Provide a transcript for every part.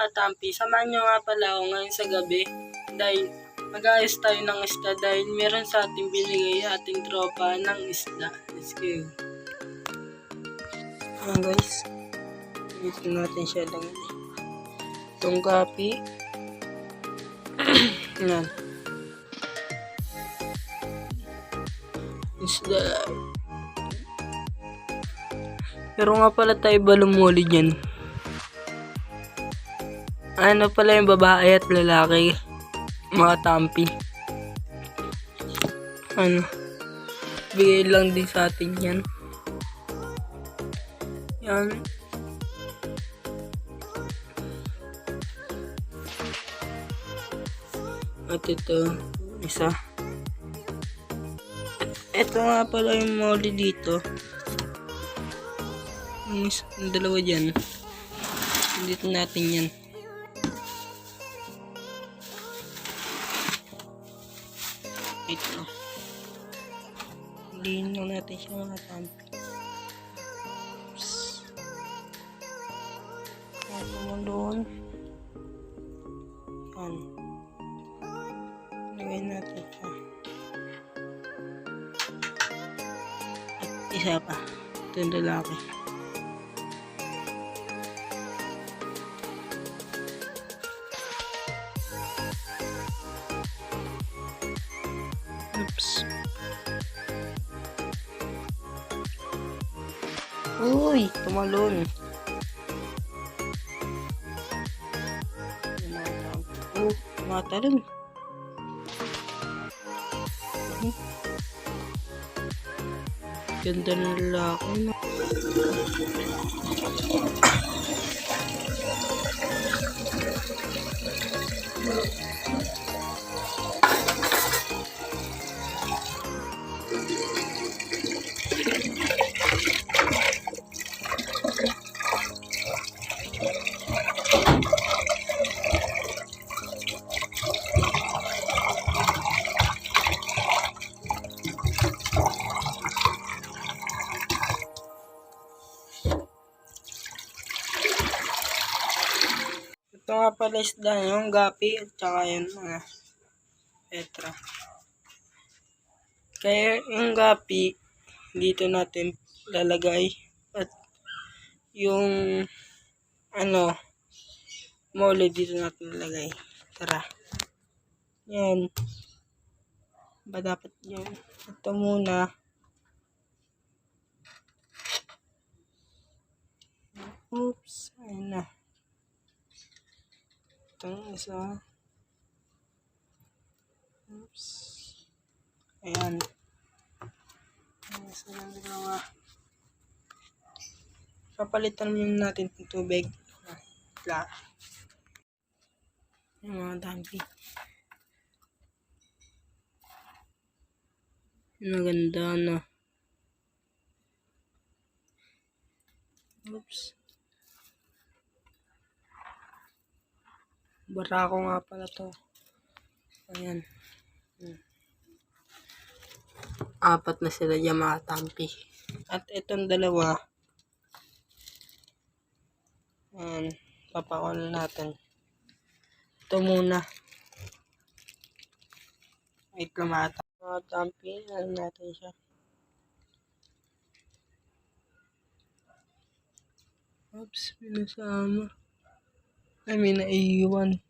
mga tampi, samahan nyo nga pala ako ngayon sa gabi dahil mag-aayos tayo ng isda dahil meron sa ating binigay ating tropa ng isda. Let's go. Ayan guys, dito natin siya lang itong gapi. Ayan. Isda. Pero nga pala tayo balumuli dyan. Ano pala yung babae at lalaki? Mga tampi. Ano? Bigay lang din sa atin yan. Yan. At ito, isa. Ito nga pala yung molly dito. Yung dalawa dyan. Dito natin yan. Ito. Hindi lang natin siya mga tampi. Oops. Ito mo doon. Yan. Lagay natin siya. At isa pa. Ito yung lalaki. Oops. Uy, tumalon. Oh, tumatalon. Ganda ng lalaki, no? Ito nga pala isda yung gapi at saka yung mga petra. Kaya yung gapi dito natin lalagay at yung ano mole dito natin lalagay. Tara. Yan. Ba dapat yun? Ito muna. Oops. Ayun na. Itong isa. Oops. Ayan. Isa ng dalawa. Papalitan muna natin ng tubig. Yung mga dampi. Maganda na. Oops. Barako nga pala to. Ayan. Apat na sila dyan mga tampi. At itong dalawa. Ayan. Papakul natin. Ito muna. Wait lumata. Mga tampi. Ayan natin siya. Oops. Minasama. Ay, may naiiwan.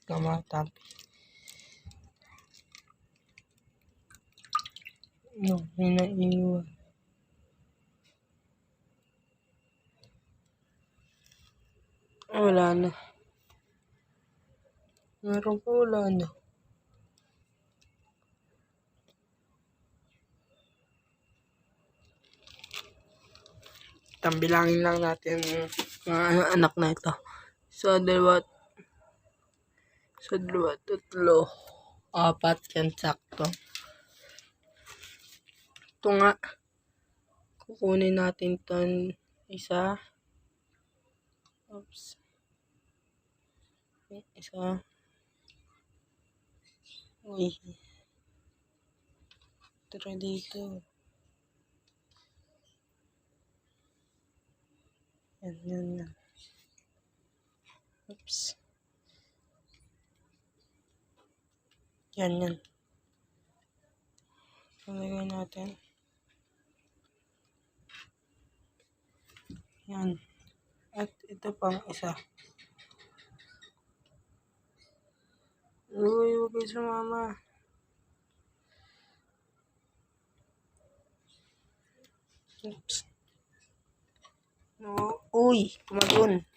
Mga tampi. No, may naiiwan. Wala na. Meron pa wala na. Tambilangin lang natin mga anak na ito. So, dalawa, tatlo, apat yan sakto. Ito nga. Kukunin natin ton isa. Oops. Isa. Uy. Tara dito. Yan. Oops. Yan. Palagay natin. Yan. At ito pang isa. Uy, huwag kayo sumama. Oops. No. Uy, tumagon.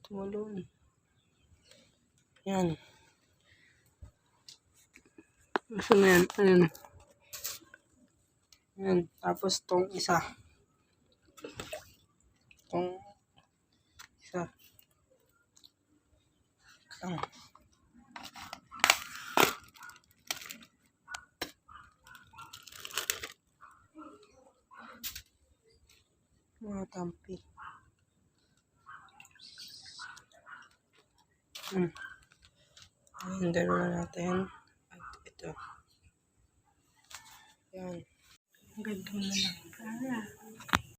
Tumalon. Yan. Gusto mo yan? Ayun. Yan. Tapos tong isa. Tong isa. Ang. Mga tampi. Ayan, dalawa natin. At ito. Yan. Ang ganda na lang.